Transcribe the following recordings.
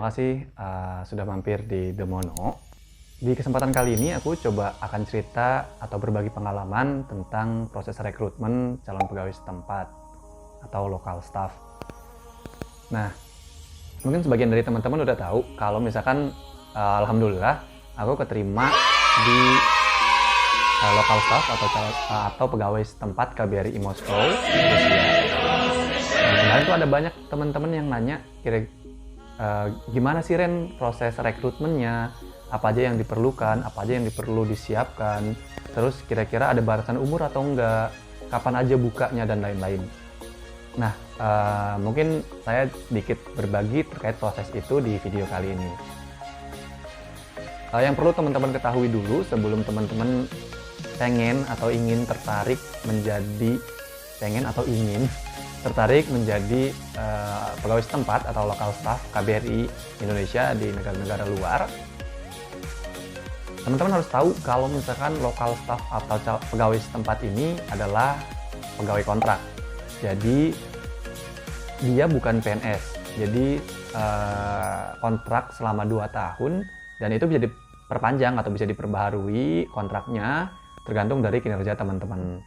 terima kasih sudah mampir di The Mono. Di kesempatan kali ini aku coba akan cerita atau berbagi pengalaman tentang proses rekrutmen calon pegawai setempat atau local staff. Nah, mungkin sebagian dari teman-teman udah tahu kalau misalkan alhamdulillah aku keterima di local staff atau pegawai setempat KBRI Moskow, Rusia. Kemarin tuh ada banyak teman-teman yang nanya gimana sih Ren proses rekrutmennya, apa aja yang diperlukan, apa aja yang perlu disiapkan, terus kira-kira ada batasan umur atau enggak, kapan aja bukanya dan lain-lain. Nah, mungkin saya sedikit berbagi terkait proses itu di video kali ini. Yang perlu teman-teman ketahui dulu sebelum teman-teman ingin tertarik menjadi pegawai setempat atau local staff KBRI Indonesia di negara-negara luar. Teman-teman harus tahu kalau misalkan local staff atau pegawai setempat ini adalah pegawai kontrak. Jadi dia bukan PNS. Jadi kontrak selama 2 tahun dan itu bisa diperpanjang atau bisa diperbaharui kontraknya tergantung dari kinerja teman-teman.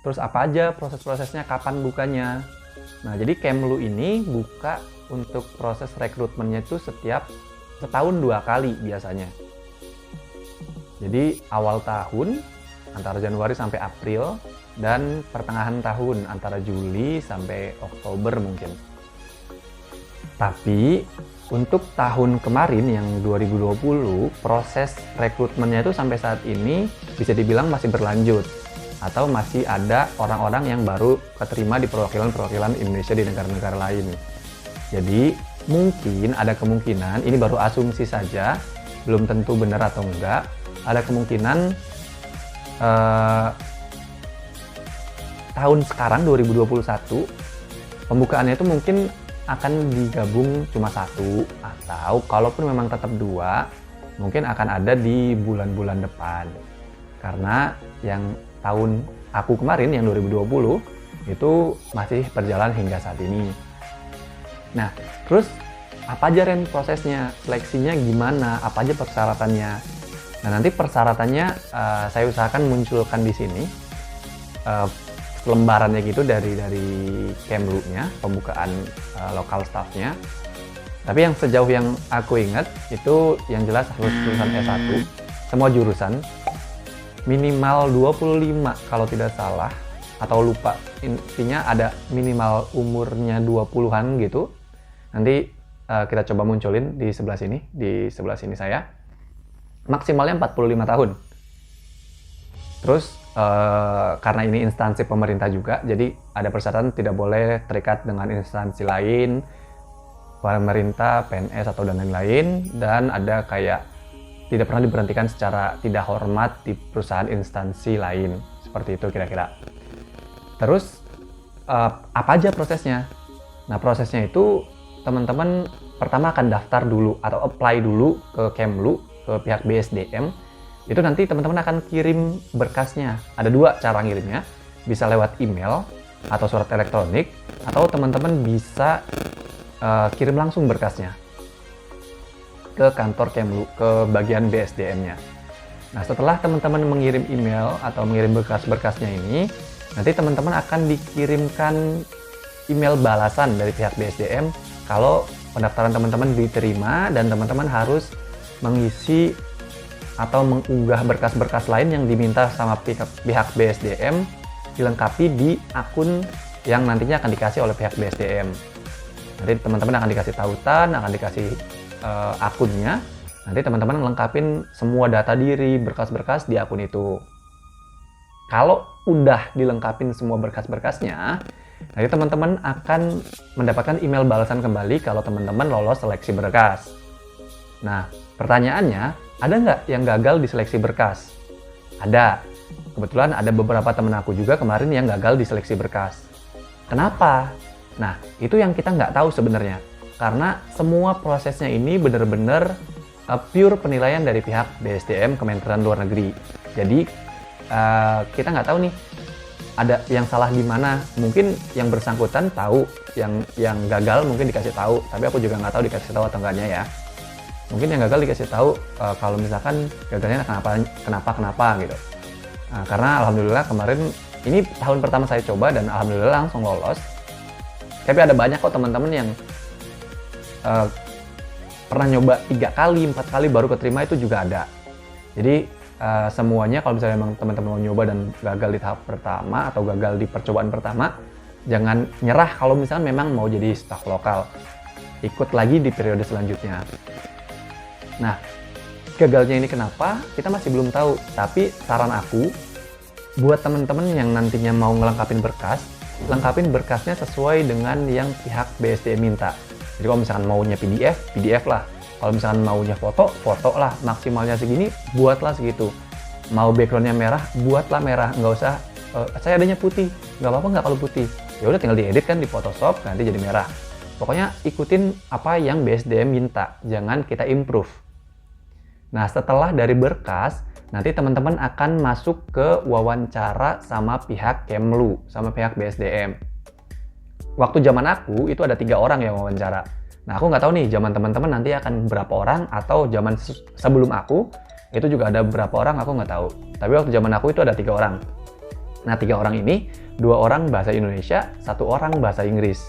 Terus apa aja proses-prosesnya, kapan bukanya? Nah, jadi Kemlu ini buka untuk proses rekrutmennya itu setiap setahun 2 kali biasanya. Jadi awal tahun antara Januari sampai April dan pertengahan tahun antara Juli sampai Oktober mungkin. Tapi untuk tahun kemarin yang 2020 proses rekrutmennya itu sampai saat ini bisa dibilang masih berlanjut atau masih ada orang-orang yang baru keterima di perwakilan-perwakilan Indonesia di negara-negara lain. Jadi mungkin ada kemungkinan, ini baru asumsi saja, belum tentu benar atau enggak, ada kemungkinan tahun sekarang 2021 pembukaannya itu mungkin akan digabung cuma 1 atau kalaupun memang tetap 2 mungkin akan ada di bulan-bulan depan. Karena yang tahun aku kemarin yang 2020 itu masih berjalan hingga saat ini. Nah, terus apa aja Ren prosesnya, seleksinya gimana, apa aja persyaratannya? Nah, nanti persyaratannya saya usahakan munculkan di sini lembarannya gitu dari Kemlu-nya, pembukaan local staff-nya. Tapi yang sejauh yang aku ingat itu yang jelas harus lulusan S1 semua jurusan, minimal 25 kalau tidak salah atau lupa, intinya ada minimal umurnya 20-an gitu. Nanti kita coba munculin di sebelah sini saya maksimalnya 45 tahun. Terus karena ini instansi pemerintah juga, jadi ada persyaratan tidak boleh terikat dengan instansi lain, pemerintah, PNS atau dan lain-lain, dan ada kayak tidak pernah diberhentikan secara tidak hormat di perusahaan instansi lain, seperti itu kira-kira. Terus apa aja prosesnya? Nah, prosesnya itu teman-teman pertama akan daftar dulu atau apply dulu ke Kemlu, ke pihak BSDM. Itu nanti teman-teman akan kirim berkasnya. Ada 2 cara ngirimnya, bisa lewat email atau surat elektronik, atau teman-teman bisa kirim langsung berkasnya ke kantor Kemlu, ke bagian BSDM-nya. Nah, setelah teman-teman mengirim email atau mengirim berkas-berkasnya ini, nanti teman-teman akan dikirimkan email balasan dari pihak BSDM kalau pendaftaran teman-teman diterima dan teman-teman harus mengisi atau mengunggah berkas-berkas lain yang diminta sama pihak BSDM dilengkapi di akun yang nantinya akan dikasih oleh pihak BSDM. Nanti teman-teman akan dikasih tautan, akan dikasih akunnya. Nanti teman-teman lengkapin semua data diri, berkas-berkas di akun itu. Kalau udah dilengkapin semua berkas-berkasnya, nanti teman-teman akan mendapatkan email balasan kembali kalau teman-teman lolos seleksi berkas. Nah, pertanyaannya, ada nggak yang gagal di seleksi berkas? Ada. Kebetulan ada beberapa teman aku juga kemarin yang gagal di seleksi berkas. Kenapa? Nah, itu yang kita nggak tahu sebenarnya. Karena semua prosesnya ini benar-benar pure penilaian dari pihak BSDM Kementerian Luar Negeri. Jadi kita nggak tahu nih ada yang salah di mana. Mungkin yang bersangkutan tahu yang gagal mungkin dikasih tahu, tapi aku juga nggak tahu dikasih tahu atau enggaknya ya. Mungkin yang gagal dikasih tahu kalau misalkan gagalnya kenapa gitu. Nah, karena alhamdulillah kemarin ini tahun pertama saya coba dan alhamdulillah langsung lolos. Tapi ada banyak kok teman-teman yang pernah nyoba 3 kali, 4 kali baru keterima, itu juga ada. Jadi semuanya kalau misalnya memang teman-teman mau nyoba dan gagal di tahap pertama atau gagal di percobaan pertama, jangan nyerah kalau misalnya memang mau jadi staf lokal. Ikut lagi di periode selanjutnya. Nah, gagalnya ini kenapa? Kita masih belum tahu. Tapi saran aku, buat teman-teman yang nantinya mau ngelengkapin berkas, lengkapin berkasnya sesuai dengan yang pihak BSDM minta. Jadi kalau misalkan maunya PDF lah. Kalau misalkan maunya foto lah. Maksimalnya segini, buatlah segitu. Mau backgroundnya merah, buatlah merah. Nggak usah, saya adanya putih. Nggak apa-apa nggak kalau putih. Ya udah tinggal diedit kan di Photoshop, nanti jadi merah. Pokoknya ikutin apa yang BSDM minta. Jangan kita improve. Nah, setelah dari berkas, nanti teman-teman akan masuk ke wawancara sama pihak Kemlu, sama pihak BSDM. Waktu zaman aku, itu ada 3 orang yang wawancara. Nah, aku nggak tahu nih, zaman teman-teman nanti akan berapa orang, atau zaman sebelum aku, itu juga ada berapa orang, aku nggak tahu. Tapi waktu zaman aku itu ada 3 orang. Nah, 3 orang ini, 2 orang bahasa Indonesia, 1 orang bahasa Inggris.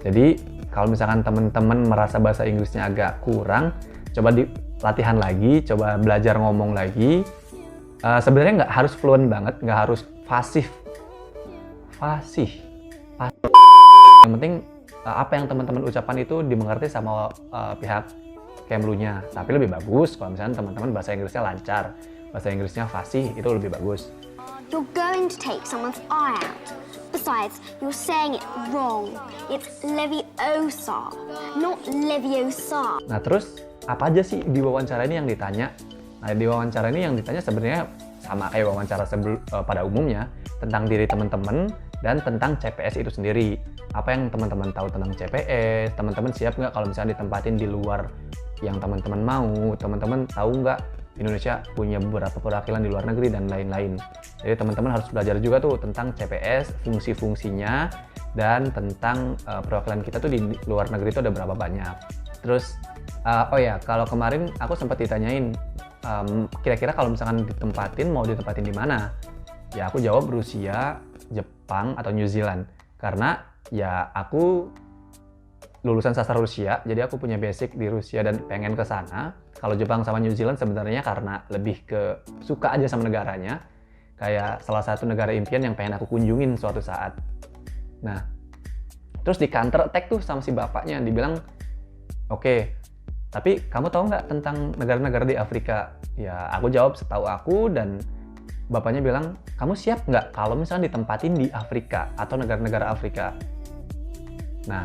Jadi, kalau misalkan teman-teman merasa bahasa Inggrisnya agak kurang, coba latihan lagi, coba belajar ngomong lagi. Sebenarnya nggak harus fluent banget, nggak harus fasih. Yang penting apa yang teman-teman ucapkan itu dimengerti sama pihak Kemlunya. Tapi lebih bagus kalau misalnya teman-teman bahasa Inggrisnya lancar, bahasa Inggrisnya fasih, itu lebih bagus. You're going to take someone's eye out. Besides, you're saying it wrong. It's Leviosa, not Leviosa. Nah, terus apa aja sih di wawancara ini yang ditanya? Nah, di wawancara ini yang ditanya sebenarnya sama kayak wawancara pada umumnya, tentang diri teman-teman dan tentang CPS itu sendiri. Apa yang teman-teman tahu tentang CPS? Teman-teman siap nggak kalau misalnya ditempatin di luar yang teman-teman mau? Teman-teman tahu nggak Indonesia punya beberapa perwakilan di luar negeri dan lain-lain. Jadi teman-teman harus belajar juga tuh tentang CPS, fungsi-fungsinya, dan tentang perwakilan kita tuh di luar negeri itu ada berapa banyak. Terus oh ya, kalau kemarin aku sempat ditanyain, kira-kira kalau misalkan mau ditempatin di mana? Ya aku jawab Rusia, Jepang, atau New Zealand. Karena ya aku lulusan sastra Rusia, jadi aku punya basic di Rusia dan pengen ke sana. Kalau Jepang sama New Zealand sebenarnya karena lebih ke suka aja sama negaranya. Kayak salah satu negara impian yang pengen aku kunjungin suatu saat. Nah, terus di counter attack tuh sama si bapaknya, dibilang, oke, tapi kamu tahu nggak tentang negara-negara di Afrika? Ya, aku jawab setahu aku, dan bapaknya bilang, kamu siap nggak kalau misalnya ditempatin di Afrika atau negara-negara Afrika? Nah,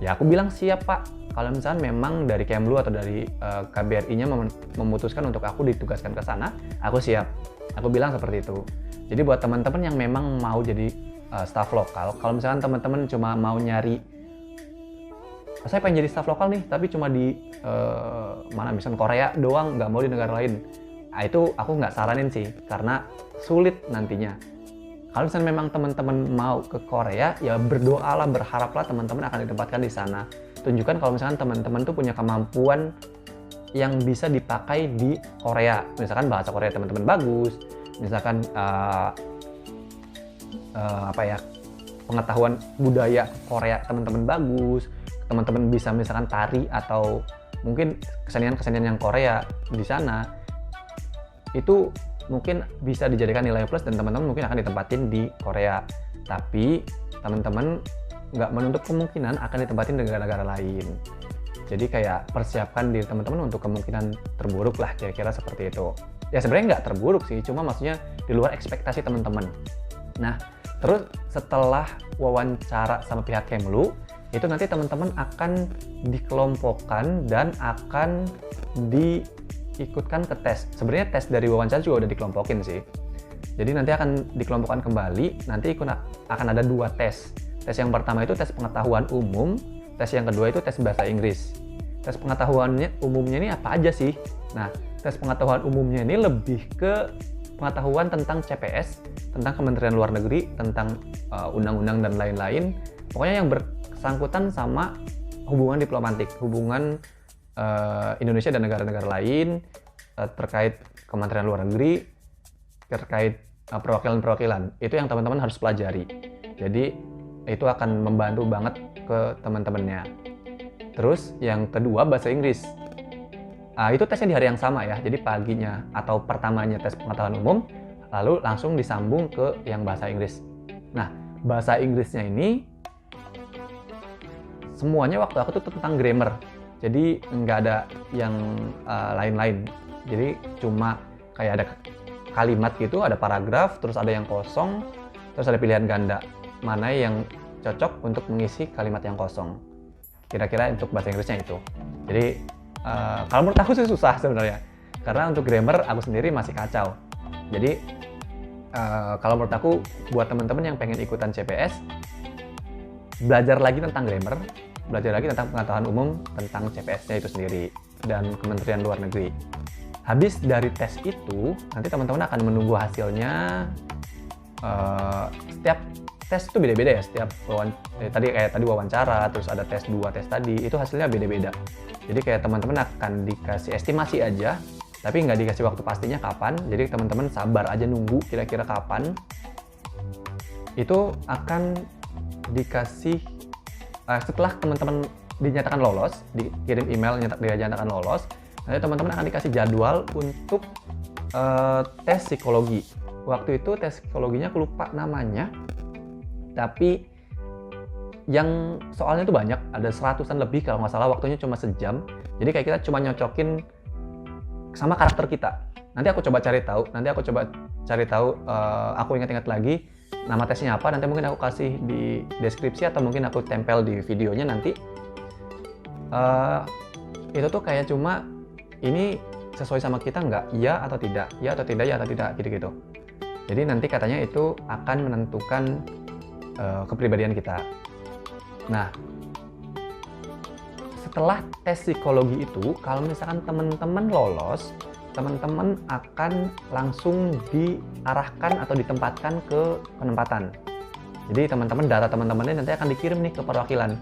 ya aku bilang siap pak. Kalau misalnya memang dari Kemlu atau dari KBRI-nya memutuskan untuk aku ditugaskan ke sana, aku siap. Aku bilang seperti itu. Jadi buat teman-teman yang memang mau jadi staf lokal, kalau misalkan teman-teman cuma mau nyari, saya pengen jadi staf lokal nih, tapi cuma di misalnya Korea doang, nggak mau di negara lain. Nah, itu aku nggak saranin sih, karena sulit nantinya. Kalau misalnya memang teman-teman mau ke Korea, ya berdoalah, berharaplah teman-teman akan ditempatkan di sana. Tunjukkan kalau misalkan teman-teman tuh punya kemampuan yang bisa dipakai di Korea. Misalkan bahasa Korea teman-teman bagus, misalkan pengetahuan budaya Korea teman-teman bagus, teman-teman bisa misalkan tari atau mungkin kesenian-kesenian yang Korea di sana, itu mungkin bisa dijadikan nilai plus dan teman-teman mungkin akan ditempatin di Korea. Tapi teman-teman nggak menutup kemungkinan akan ditempatin di negara-negara lain. Jadi kayak persiapkan diri teman-teman untuk kemungkinan terburuk lah, kira-kira seperti itu. Ya sebenarnya nggak terburuk sih, cuma maksudnya di luar ekspektasi teman-teman. Nah, terus setelah wawancara sama pihak Kemlu, itu nanti teman-teman akan dikelompokkan dan akan diikutkan ke tes. Sebenarnya tes dari wawancara juga udah dikelompokin sih. Jadi nanti akan dikelompokkan kembali, nanti akan ada 2 tes. Tes yang pertama itu tes pengetahuan umum, tes yang kedua itu tes bahasa Inggris. Tes pengetahuannya umumnya ini apa aja sih? Nah, tes pengetahuan umumnya ini lebih ke pengetahuan tentang CPS, tentang Kementerian Luar Negeri, tentang undang-undang dan lain-lain. Pokoknya yang bersangkutan sama hubungan diplomatik, hubungan Indonesia dan negara-negara lain, terkait Kementerian Luar Negeri, terkait perwakilan-perwakilan. Itu yang teman-teman harus pelajari. Jadi itu akan membantu banget ke teman-temannya. Terus yang kedua, bahasa Inggris. Itu tesnya di hari yang sama ya. Jadi paginya atau pertamanya tes pengetahuan umum, lalu langsung disambung ke yang bahasa Inggris. Nah, bahasa Inggrisnya ini semuanya waktu aku tuh tentang grammar. Jadi nggak ada yang lain-lain. Jadi cuma kayak ada kalimat gitu, ada paragraf, terus ada yang kosong, terus ada pilihan ganda. Mana yang cocok untuk mengisi kalimat yang kosong. Kira-kira untuk bahasa Inggrisnya itu. Jadi kalau menurut aku sih susah sebenarnya. Karena untuk grammar aku sendiri masih kacau. Jadi kalau menurut aku buat teman-teman yang pengen ikutan CPS, belajar lagi tentang grammar, belajar lagi tentang pengetahuan umum tentang CPS-nya itu sendiri dan Kementerian Luar Negeri. Habis dari tes itu, nanti teman-teman akan menunggu hasilnya. Setiap tes itu beda-beda ya, setiap tadi wawancara, terus ada tes 2 tes tadi, itu hasilnya beda-beda. Jadi kayak teman-teman akan dikasih estimasi aja, tapi nggak dikasih waktu pastinya kapan. Jadi teman-teman sabar aja nunggu kira-kira kapan. Itu akan dikasih setelah teman-teman dinyatakan lolos, dikirim email dinyatakan lolos, nanti teman-teman akan dikasih jadwal untuk tes psikologi. Waktu itu tes psikologinya aku lupa namanya, tapi yang soalnya itu banyak, ada 100-an lebih kalau nggak salah, waktunya cuma sejam. Jadi kayak kita cuma nyocokin sama karakter kita. Nanti aku coba cari tahu, aku ingat-ingat lagi nama tesnya apa, nanti mungkin aku kasih di deskripsi atau mungkin aku tempel di videonya nanti. Itu tuh kayak cuma ini sesuai sama kita nggak? Ya atau tidak? Ya atau tidak? Ya atau tidak? Gitu-gitu. Jadi nanti katanya itu akan menentukan kepribadian kita. Nah, setelah tes psikologi itu, kalau misalkan teman-teman lolos, teman-teman akan langsung diarahkan atau ditempatkan ke penempatan. Jadi data teman-temannya nanti akan dikirim nih ke perwakilan.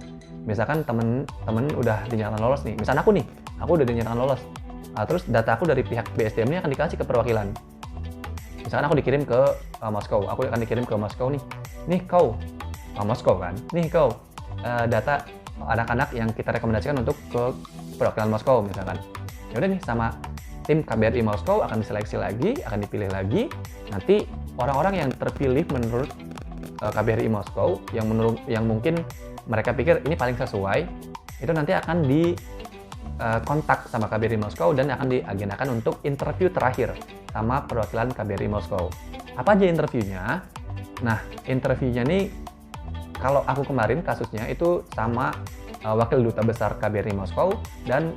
Misalkan teman-teman udah dinyatakan lolos nih, misalkan aku udah dinyatakan lolos. Terus data aku dari pihak BSDM ini akan dikasih ke perwakilan. Misalkan aku dikirim ke Moskow, aku akan dikirim ke Moskow nih. Nih kau, Moskow kan? Nih kau, data anak-anak yang kita rekomendasikan untuk ke perwakilan Moskow misalkan. Ya udah nih, sama tim KBRI Moskow akan diseleksi lagi, akan dipilih lagi. Nanti orang-orang yang terpilih menurut KBRI Moskow yang mungkin mereka pikir ini paling sesuai, itu nanti akan di kontak sama KBRI Moskow dan akan diagendakan untuk interview terakhir sama perwakilan KBRI Moskow. Apa aja interviewnya? Nah, interviewnya nih kalau aku kemarin kasusnya itu sama wakil duta besar KBRI Moskow dan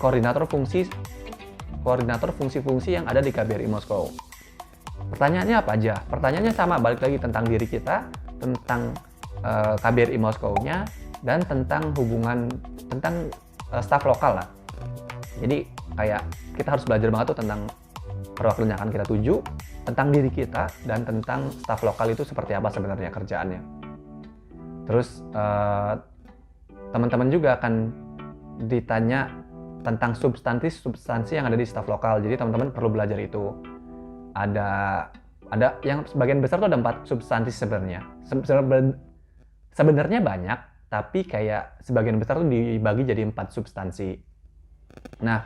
koordinator fungsi-fungsi yang ada di KBRI Moskow. Pertanyaannya apa aja? Pertanyaannya sama, balik lagi tentang diri kita, tentang KBRI Moskow-nya, dan tentang staf lokal lah. Jadi kayak kita harus belajar banget tuh tentang perwakilan yang akan kita tuju, tentang diri kita, dan tentang staf lokal itu seperti apa sebenarnya kerjaannya. Terus teman-teman juga akan ditanya tentang substansi yang ada di staf lokal. Jadi teman-teman perlu belajar itu. Ada yang sebagian besar tuh ada 4 substansi sebenarnya. Sebenarnya banyak, tapi kayak sebagian besar tuh dibagi jadi 4 substansi. Nah,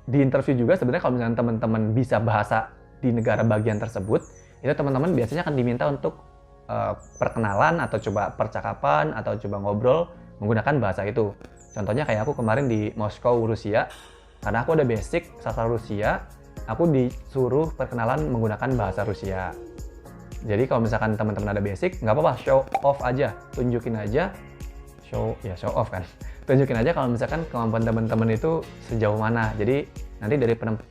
di interview juga sebenarnya kalau misalnya teman-teman bisa bahasa di negara bagian tersebut, itu teman-teman biasanya akan diminta untuk perkenalan atau coba percakapan atau coba ngobrol menggunakan bahasa itu. Contohnya kayak aku kemarin di Moskow, Rusia, karena aku ada basic sastra Rusia, aku disuruh perkenalan menggunakan bahasa Rusia. Jadi kalau misalkan teman-teman ada basic, nggak apa-apa, show off aja, tunjukin aja, show off kan, tunjukin aja kalau misalkan kemampuan teman-teman itu sejauh mana. Jadi nanti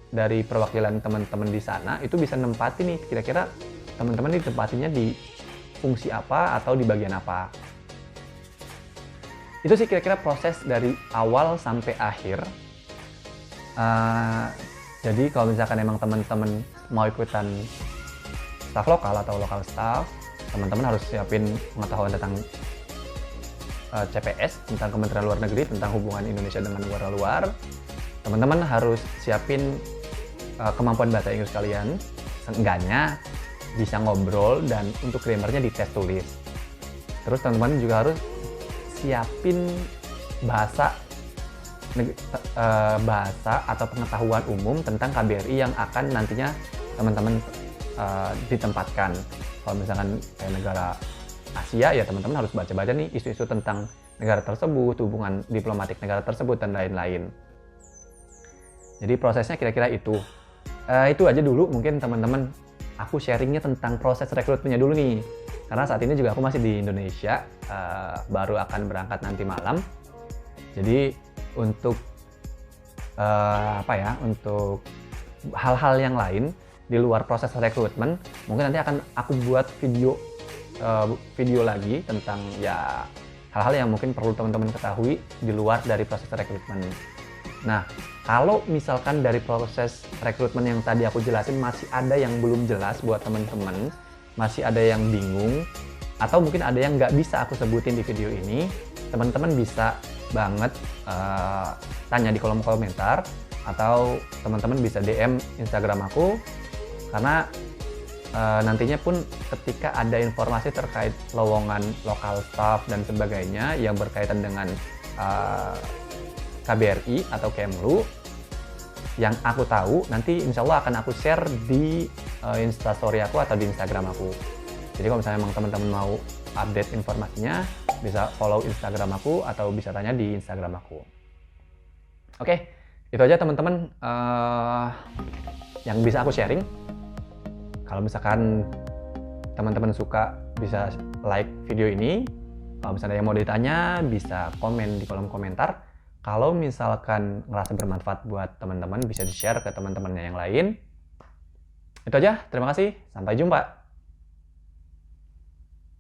dari perwakilan teman-teman di sana itu bisa nempati nih, kira-kira teman-teman ditempatinya di fungsi apa atau di bagian apa. Itu sih kira-kira proses dari awal sampai akhir. Jadi kalau misalkan emang teman-teman mau ikutan staff lokal atau lokal staff, teman-teman harus siapin pengetahuan tentang CPS, tentang Kementerian Luar Negeri, tentang hubungan Indonesia dengan negara luar. Teman-teman harus siapin kemampuan bahasa Inggris kalian, seenggaknya bisa ngobrol, dan untuk grammarnya di tes tulis. Terus teman-teman juga harus siapin bahasa atau pengetahuan umum tentang KBRI yang akan nantinya teman-teman ditempatkan. Kalau misalkan kayak negara Asia, ya teman-teman harus baca-baca nih isu-isu tentang negara tersebut, hubungan diplomatik negara tersebut, dan lain-lain. Jadi prosesnya kira-kira itu. Itu aja dulu mungkin teman-teman. Aku sharingnya tentang proses rekrutmennya dulu nih. Karena saat ini juga aku masih di Indonesia, baru akan berangkat nanti malam. Jadi untuk untuk hal-hal yang lain di luar proses rekrutmen, mungkin nanti akan aku buat video lagi tentang ya hal-hal yang mungkin perlu teman-teman ketahui di luar dari proses rekrutmen. Nah, kalau misalkan dari proses rekrutmen yang tadi aku jelasin masih ada yang belum jelas buat teman-teman, masih ada yang bingung, atau mungkin ada yang nggak bisa aku sebutin di video ini, teman-teman bisa banget tanya di kolom komentar, atau teman-teman bisa DM Instagram aku, karena nantinya pun ketika ada informasi terkait lowongan lokal staff dan sebagainya yang berkaitan dengan KBRI atau Kemlu yang aku tahu, nanti insya Allah akan aku share di Instastory aku atau di Instagram aku. Jadi kalau misalnya memang teman-teman mau update informasinya, bisa follow Instagram aku atau bisa tanya di Instagram aku. Oke, itu aja teman-teman yang bisa aku sharing. Kalau misalkan teman-teman suka, bisa like video ini. Kalau misalnya yang mau ditanya, bisa komen di kolom komentar. Kalau misalkan ngerasa bermanfaat buat teman-teman, bisa di-share ke teman-temannya yang lain. Itu aja, terima kasih, sampai jumpa.